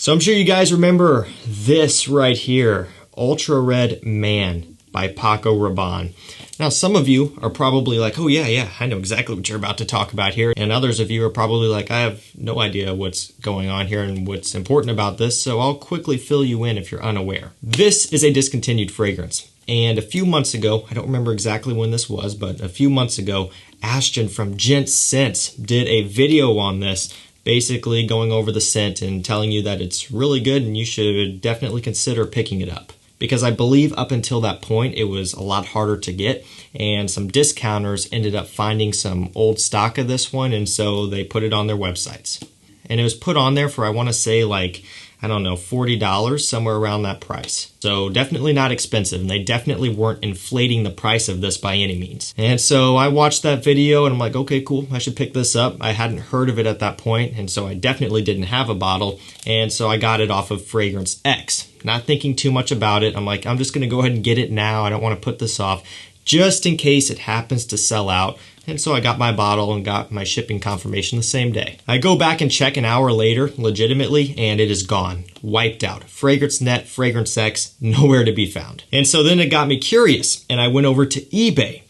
So I'm sure you guys remember this right here, Ultra Red Man by Paco Rabanne. Now some of you are probably like, oh yeah, I know exactly what you're about to talk about here. And others of you are probably like, I have no idea what's going on here and what's important about this, so I'll quickly fill you in if you're unaware. This is a discontinued fragrance. And a few months ago, I don't remember exactly when this was, but a few months ago, Ashton from Gent Scents did a video on this, basically going over the scent and telling you that it's really good and you should definitely consider picking it up. Because I believe up until that point it was a lot harder to get, and some discounters ended up finding some old stock of this one, and so they put it on their websites. And it was put on there for, I want to say, like, I don't know, $40, somewhere around that price. So definitely not expensive, and they definitely weren't inflating the price of this by any means. And so I watched that video and I'm like, okay, cool, I should pick this up. I hadn't heard of it at that point, and so I definitely didn't have a bottle, and so I got it off of Fragrance X. Not thinking too much about it. I'm like, I'm just gonna go ahead and get it now. I don't wanna put this off, just in case it happens to sell out. And so I got my bottle and got my shipping confirmation the same day. I go back and check an hour later, legitimately, and it is gone. Wiped out. Fragrance Net, Fragrance X, nowhere to be found. And so then it got me curious, and I went over to eBay.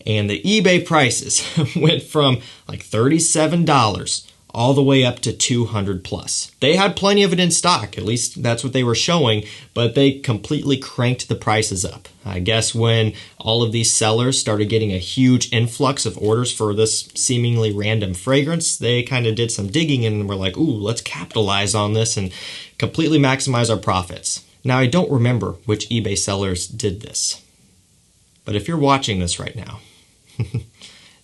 And the eBay prices went from like $37 all the way up to $200 plus. They had plenty of it in stock, at least that's what they were showing, but they completely cranked the prices up. I guess when all of these sellers started getting a huge influx of orders for this seemingly random fragrance, they kind of did some digging and were like, ooh, let's capitalize on this and completely maximize our profits. Now, I don't remember which eBay sellers did this, but if you're watching this right now,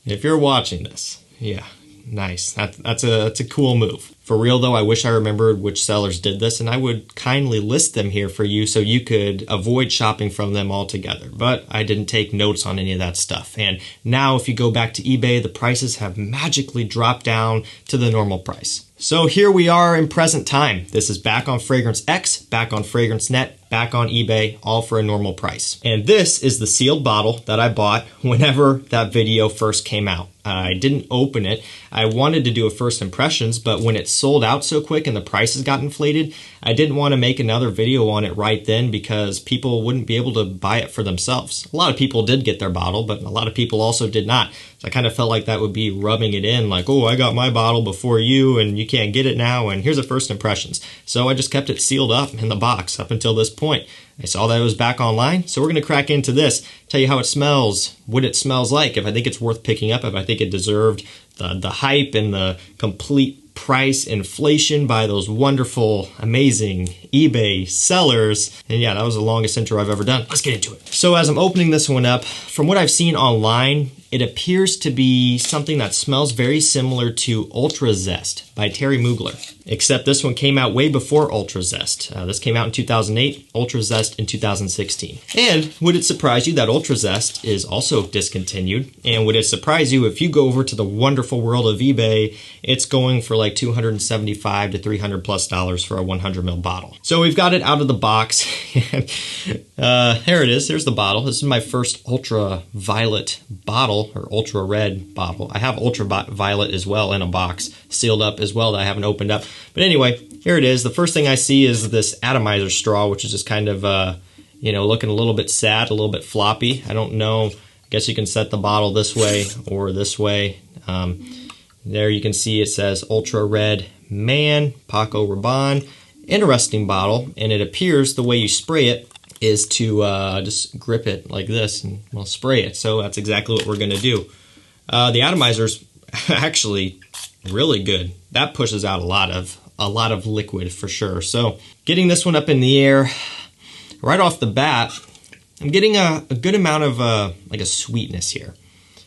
if you're watching this, yeah, nice. That's a cool move. For real though, I wish I remembered which sellers did this, and I would kindly list them here for you so you could avoid shopping from them altogether. But I didn't take notes on any of that stuff. And now if you go back to eBay, the prices have magically dropped down to the normal price. So here we are in present time. This is back on Fragrance X, back on Fragrance Net, back on eBay, all for a normal price. And this is the sealed bottle that I bought whenever that video first came out. I didn't open it. I wanted to do a first impressions, but when it sold out so quick and the prices got inflated, I didn't want to make another video on it right then because people wouldn't be able to buy it for themselves. A lot of people did get their bottle, but a lot of people also did not. So I kind of felt like that would be rubbing it in like, oh, I got my bottle before you and you can't get it now, and here's a first impressions. So I just kept it sealed up in the box up until this point. I saw that it was back online, so we're going to crack into this, tell you how it smells, what it smells like, if I think it's worth picking up, if I think it deserved the hype and the complete price inflation by those wonderful, amazing eBay sellers. And yeah, that was the longest intro I've ever done. Let's get into it. So as I'm opening this one up, from what I've seen online, it appears to be something that smells very similar to Ultra Zest by Terry Mugler. Except this one came out way before Ultra Zest. This came out in 2008, Ultra Zest in 2016. And would it surprise you that Ultra Zest is also discontinued? And would it surprise you if you go over to the wonderful world of eBay, it's going for like $275 to $300 plus for a 100 ml bottle. So we've got it out of the box. There it is. There's the bottle. This is my first ultraviolet bottle, or ultra red bottle. I have ultraviolet as well in a box, sealed up as well, that I haven't opened up. But anyway, here it is. The first thing I see is this atomizer straw, which is just kind of, looking a little bit sad, a little bit floppy. I don't know. I guess you can set the bottle this way or this way. There you can see it says Ultra Red Man, Paco Rabanne. Interesting bottle, and it appears the way you spray it is to just grip it like this and we'll spray it. So that's exactly what we're going to do. The atomizer's actually really good. That pushes out a lot of liquid for sure. So getting this one up in the air right off the bat, I'm getting a good amount of like a sweetness here.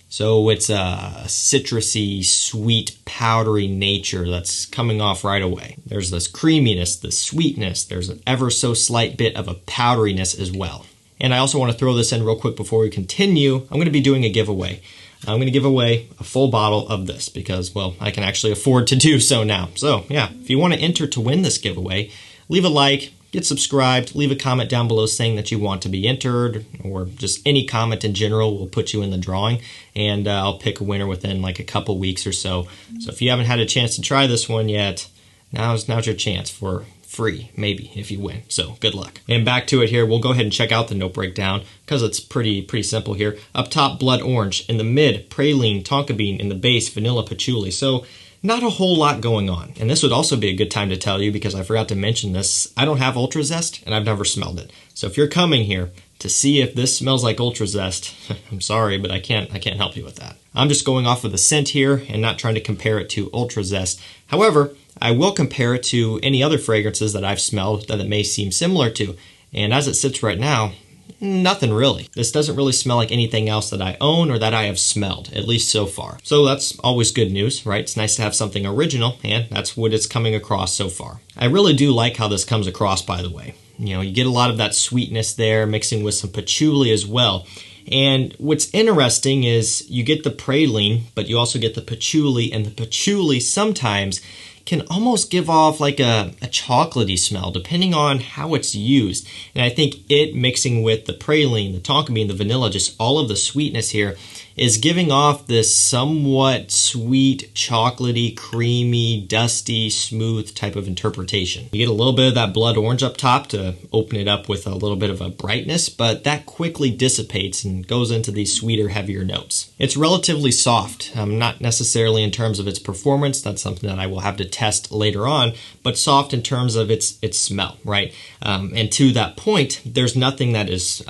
So it's a citrusy, sweet, powdery nature that's coming off right away. There's this creaminess, the sweetness. There's an ever so slight bit of a powderiness as well. And I also want to throw this in real quick before we continue. I'm going to be doing a giveaway. I'm going to give away a full bottle of this because, well, I can actually afford to do so now. So yeah, if you want to enter to win this giveaway, leave a like, get subscribed, leave a comment down below saying that you want to be entered, or just any comment in general will put you in the drawing, and I'll pick a winner within like a couple weeks or so. So if you haven't had a chance to try this one yet, now's your chance for free, maybe, if you win. So good luck. And back to it here, we'll go ahead and check out the note breakdown because it's pretty simple here. Up top, blood orange. In the mid, praline, tonka bean. In the base, vanilla patchouli. So not a whole lot going on. And this would also be a good time to tell you, because I forgot to mention this, I don't have Ultra Zest and I've never smelled it. So if you're coming here to see if this smells like Ultra Zest, I'm sorry, but I can't help you with that. I'm just going off of the scent here and not trying to compare it to Ultra Zest. However, I will compare it to any other fragrances that I've smelled that it may seem similar to. And as it sits right now, nothing really. This doesn't really smell like anything else that I own or that I have smelled, at least so far. So that's always good news, right? It's nice to have something original, and that's what it's coming across so far. I really do like how this comes across, by the way. You know, you get a lot of that sweetness there, mixing with some patchouli as well. And what's interesting is you get the praline, but you also get the patchouli, and the patchouli sometimes can almost give off like a chocolatey smell depending on how it's used. And I think it mixing with the praline, the tonka bean, the vanilla, just all of the sweetness here is giving off this somewhat sweet, chocolatey, creamy, dusty, smooth type of interpretation. You get a little bit of that blood orange up top to open it up with a little bit of a brightness, but that quickly dissipates and goes into these sweeter, heavier notes. It's relatively soft, not necessarily in terms of its performance. That's something that I will have to test later on, but soft in terms of its smell, right? And to that point, there's nothing that is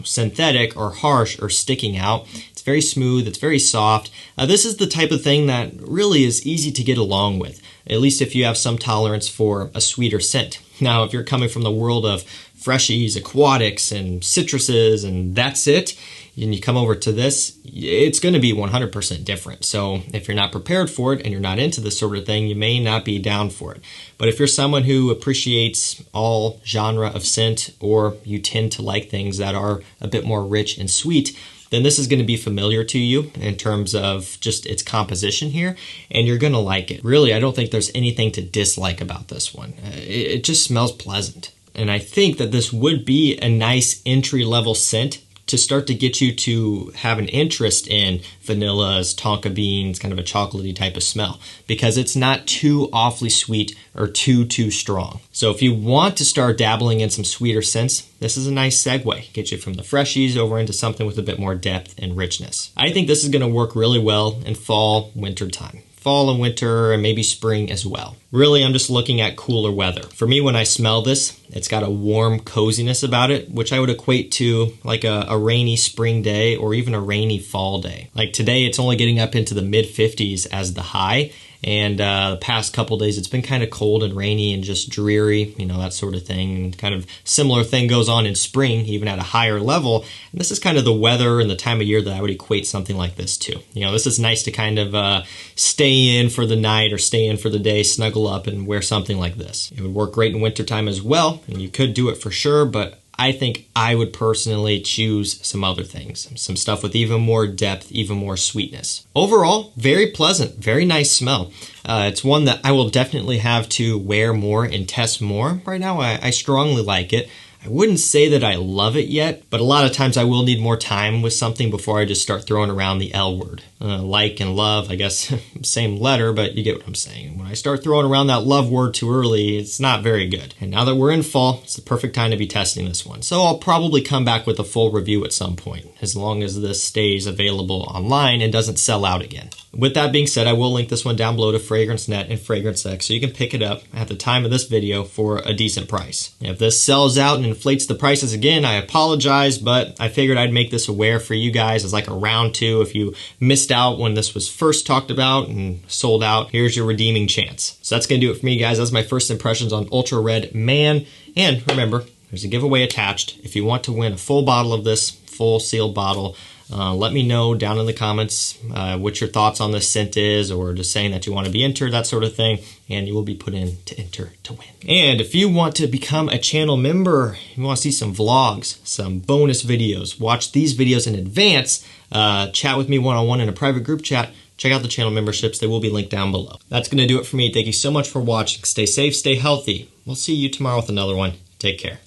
synthetic or harsh or sticking out. It's very smooth, it's very soft. This is the type of thing that really is easy to get along with, at least if you have some tolerance for a sweeter scent. Now, if you're coming from the world of freshies, aquatics, and citruses, and that's it, and you come over to this, it's going to be 100% different. So if you're not prepared for it and you're not into this sort of thing, you may not be down for it. But if you're someone who appreciates all genre of scent, or you tend to like things that are a bit more rich and sweet, then this is going to be familiar to you in terms of just its composition here, and you're going to like it. Really, I don't think there's anything to dislike about this one. It just smells pleasant. And I think that this would be a nice entry-level scent to start to get you to have an interest in vanillas, tonka beans, kind of a chocolatey type of smell, because it's not too awfully sweet or too strong. So if you want to start dabbling in some sweeter scents, this is a nice segue. Get you from the freshies over into something with a bit more depth and richness. I think this is going to work really well in fall, winter time. Fall and winter, and maybe spring as well. Really, I'm just looking at cooler weather. For me, when I smell this, it's got a warm coziness about it, which I would equate to like a rainy spring day or even a rainy fall day. Like today, it's only getting up into the mid-50s as the high, and the past couple days, it's been kind of cold and rainy and just dreary, that sort of thing. And kind of similar thing goes on in spring, even at a higher level. And this is kind of the weather and the time of year that I would equate something like this to. This is nice to kind of stay in for the night or stay in for the day, snuggle up and wear something like this. It would work great in wintertime as well, and you could do it for sure, but I think I would personally choose some other things, some stuff with even more depth, even more sweetness. Overall, very pleasant, very nice smell. It's one that I will definitely have to wear more and test more. Right now, I strongly like it. I wouldn't say that I love it yet, but a lot of times I will need more time with something before I just start throwing around the L word. Like and love, I guess, same letter, but you get what I'm saying. When I start throwing around that love word too early, it's not very good. And now that we're in fall, it's the perfect time to be testing this one. So I'll probably come back with a full review at some point, as long as this stays available online and doesn't sell out again. With that being said, I will link this one down below to FragranceNet and FragranceX, so you can pick it up at the time of this video for a decent price. If this sells out and inflates the prices again, I apologize, but I figured I'd make this aware for you guys as like a round two. If you missed out when this was first talked about and sold out, here's your redeeming chance. So that's going to do it for me, guys. That's my first impressions on Ultrared Man. And remember, there's a giveaway attached. If you want to win a full bottle of this, full sealed bottle, let me know down in the comments what your thoughts on this scent is, or just saying that you want to be entered, that sort of thing, and you will be put in to enter to win. And if you want to become a channel member, you want to see some vlogs, some bonus videos, watch these videos in advance, chat with me one-on-one in a private group chat, check out the channel memberships. They will be linked down below. That's going to do it for me. Thank you so much for watching. Stay safe, stay healthy. We'll see you tomorrow with another one. Take care.